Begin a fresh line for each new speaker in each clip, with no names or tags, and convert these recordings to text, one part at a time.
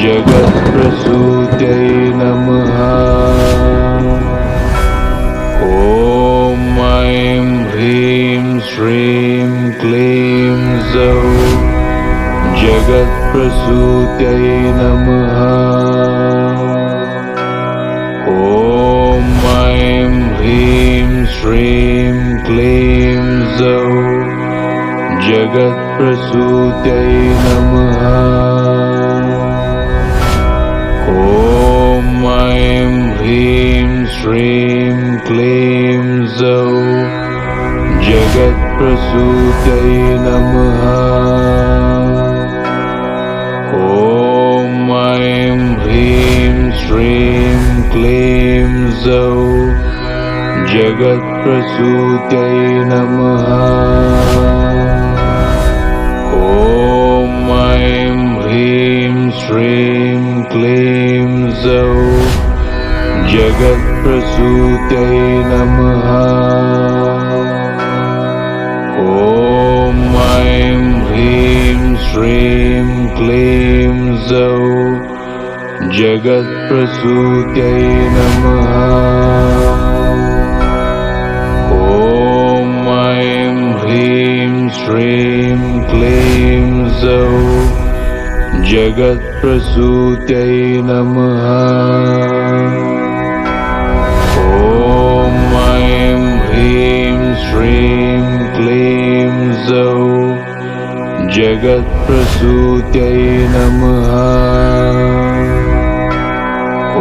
जगत्प्रसूत्यै नमः। ॐ ऐं ह्रीं श्रीं क्लीं सौः जगत्प्रसूत्यै नमः। ॐ ऐं ह्रीं श्रीं क्लीं सौः जगत्प्रसूत्यै नमः। ॐ ऐं ह्रीं श्रीं क्लीं सौः जगत्प्रसूत्यै नमः। ॐ ऐं ह्रीं श्रीं क्लीं सौः जगत्प्रसूत्यै नमः। ॐ ऐं ह्रीं श्रीं क्लीं सौः जगत्प्रसूत्यै नमः। ॐ ऐं ह्रीं श्रीं क्लीं सौः जगत्प्रसूत्यै नमः। ॐ ऐं ह्रीं श्रीं क्लीं सौः जगत्प्रसूत्यै नमः। ॐ ऐं ह्रीं श्रीं क्लीं सौः जगत्प्रसूत्यै नमः। ॐ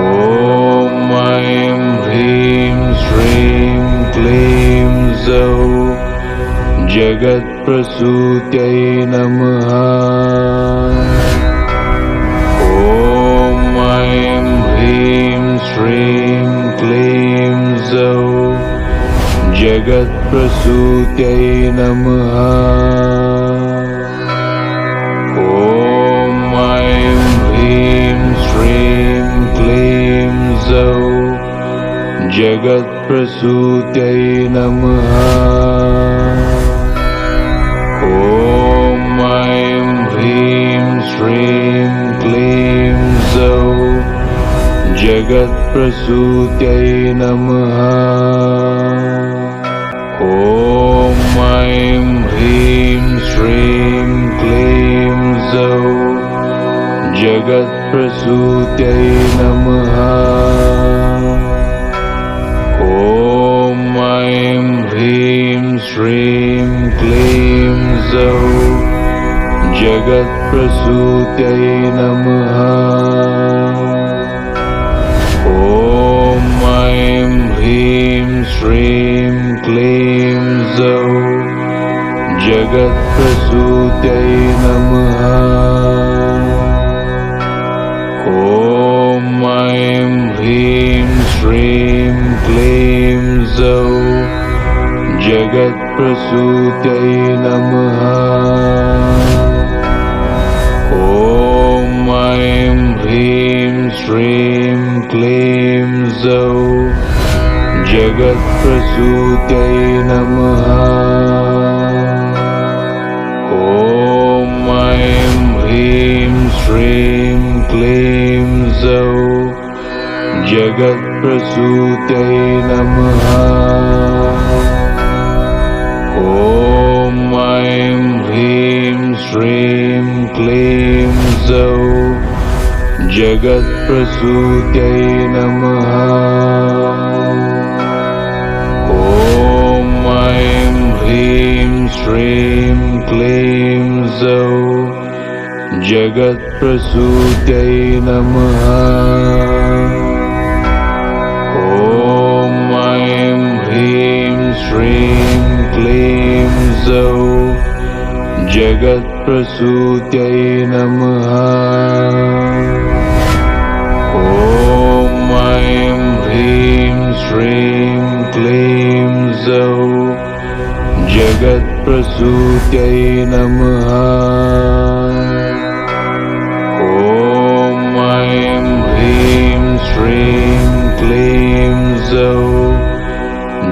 ऐं ह्रीं श्रीं क्लीं सौः जगत्प्रसूत्यै नमः। ॐ ऐं ह्रीं श्रीं क्लीं सौः जगत्प्रसूत्यै नमः। ॐ ऐं ह्रीं श्रीं क्लीं सौः जगत्प्रसूत्यै नमः। ॐ ऐं ह्रीं श्रीं क्लीं सौः जगत्प्रसूत्यै नमः। ॐ ऐं ह्रीं श्रीं क्लीं सौः जगत्प्रसूत्यै नमः। ॐ ऐं ह्रीं श्रीं क्लीं सौः जगत्प्रसूत्यै नमः। ॐ ऐं ह्रीं श्रीं क्लीं सौः जगत्प्रसूत्यै नमः। ॐ ऐं ह्रीं श्रीं क्लीं सौः जगत्प्रसूत्यै नमः। ॐ ऐं ह्रीं श्रीं क्लीं सौः जगत्प्रसूत्यै नमः। ॐ ऐं ह्रीं श्रीं क्लीं सौः जगत्प्रसूत्यै नमः। ॐ ऐं ह्रीं श्रीं क्लीं सौः जगत्प्रसूत्यै नमः। ॐ ऐं ह्रीं श्रीं क्लीं सौः जगत्प्रसूत्यै नमः। ॐ ऐं ह्रीं श्रीं क्लीं सौः जगत्प्रसूत्यै नमः। ॐ ऐं ह्रीं श्रीं क्लीं सौः जगत्प्रसूत्यै नमः। ॐ ऐं ह्रीं श्रीं क्लीं सौः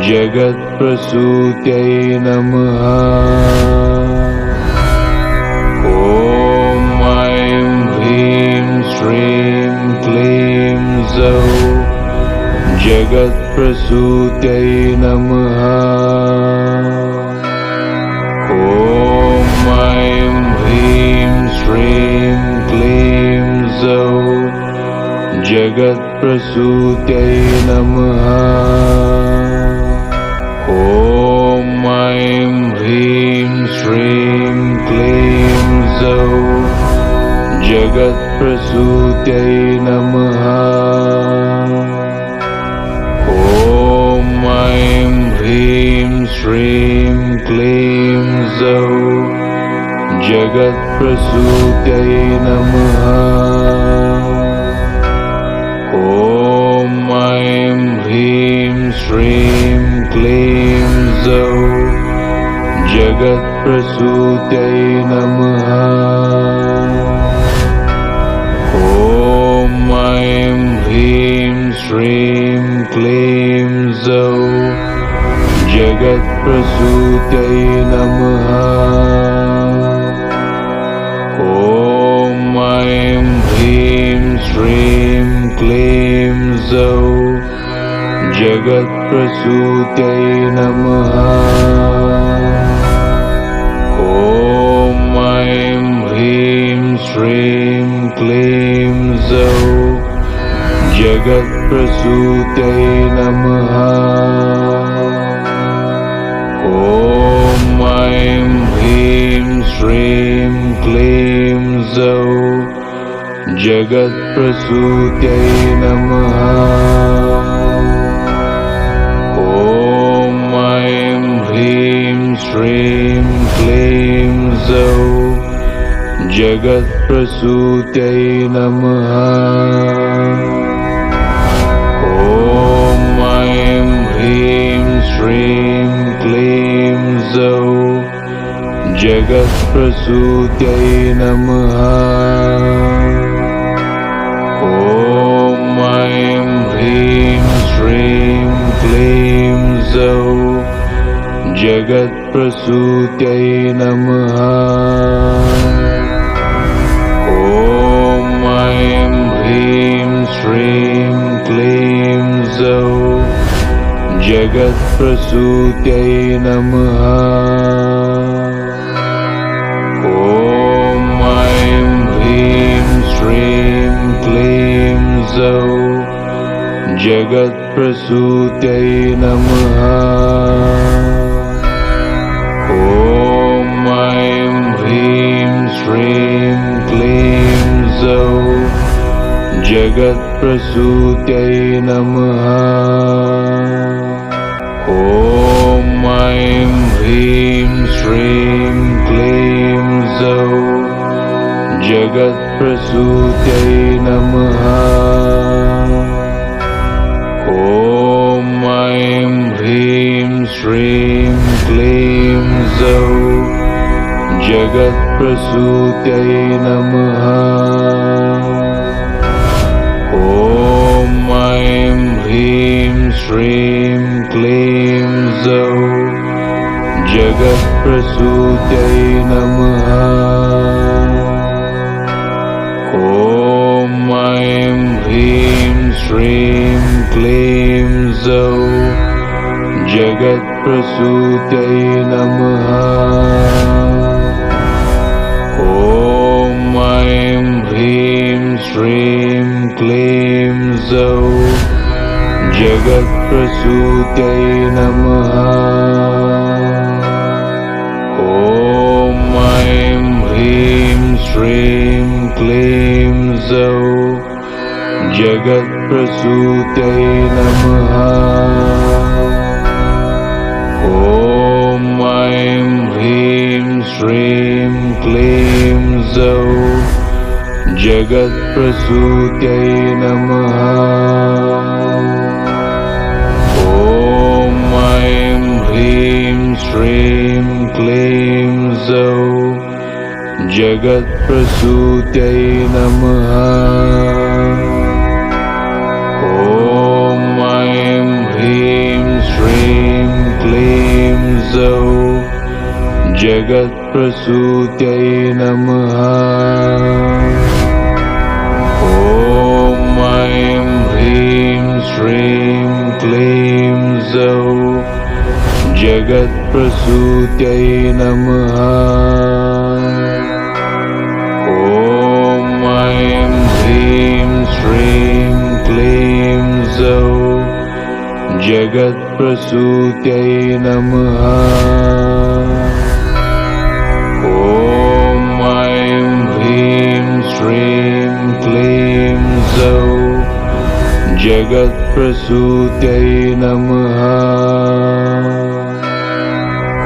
जगत्प्रसूत्यै नमः। ॐ ऐं ह्रीं श्रीं सौ जगत्प्रसूत्यै नमः। ॐ ऐं ह्रीं श्रीं क्लीं सौः जगत्प्रसूत्यै नमः। ॐ ऐं ह्रीं श्रीं क्लीं सौः जगत्प्रसूत्यै नमः। ॐ ऐं ह्रीं श्रीं क्लीं सौः जगत्प्रसूत्यै नमः। ॐ ऐं ह्रीं श्रीं क्लीं सौः जगत्प्रसूत्यै नमः। ॐ ऐं ह्रीं श्रीं क्लीं सौः जगत्प्रसूत्यै नमः। ॐ ऐं ह्रीं श्रीं क्लीं सौः जगत्प्रसूत्यै नमः। ॐ ऐं ह्रीं श्रीं क्लीं सौः जगत्प्रसूत्यै नमः। ॐ ऐं ह्रीं श्रीं क्लीं सौः जगत्प्रसूत्यै नमः। ॐ ऐं ह्रीं श्रीं क्लीं सौः जगत्प्रसूत्यै नमः। ॐ ऐं ह्रीं श्रीं क्लीं सौः जगत्प्रसूत्यै नमः। ॐ ऐं ह्रीं श्रीं क्लीं सौः जगत्प्रसूत्यै नमः। ॐ ऐं ह्रीं श्रीं क्लीं सौः जगत्प्रसूत्यै नमः। ॐ ऐं ह्रीं श्रीं क्लीं सौः जगत्प्रसूत्यै नमः। ॐ ऐं ह्रीं श्रीं क्लीं सौः जगत्प्रसूत्यै नमः। ॐ ऐं ह्रीं श्रीं क्लीं सौः जगत्प्रसूत्यै नमः। ॐ ऐं ह्रीं श्रीं क्लीं सौः जगत्प्रसूत्यै नमः। ॐ ऐं ह्रीं श्रीं क्लीं सौः जगत्प्रसूत्यै नमः। ॐ ऐं ह्रीं श्रीं क्लीं सौः जगत्प्रसूत्यै नमः। ॐ ऐं ह्रीं श्रीं क्लीं सौः जगत्प्रसूत्यै नमः। ॐ ऐं ह्रीं श्रीं क्लीं सौः जगत्प्रसूत्यै नमः। ॐ ऐं ह्रीं श्रीं क्लीं सौः जगत्प्रसूत्यै नमः। ॐ ऐं ह्रीं श्रीं क्लीं सौः जगत्प्रसूत्यै नमः। ॐ ऐं ह्रीं श्रीं क्लीं सौः जगत्प्रसूत्यै नमः। ॐ ऐं श्रीं क्लीं सौः जगत्प्रसूत्यै नमः। ॐ ऐं ह्रीं श्रीं क्लीं सौः जगत्प्रसूत्यै नमः। ॐ ऐं ह्रीं श्रीं क्लीं सौः जगत्प्रसूत्यै नमः।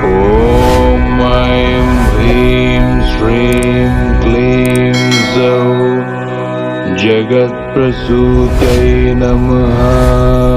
ॐ ऐं ह्रीं श्रीं क्लीं सौः जगत्प्रसूत्यै नमः।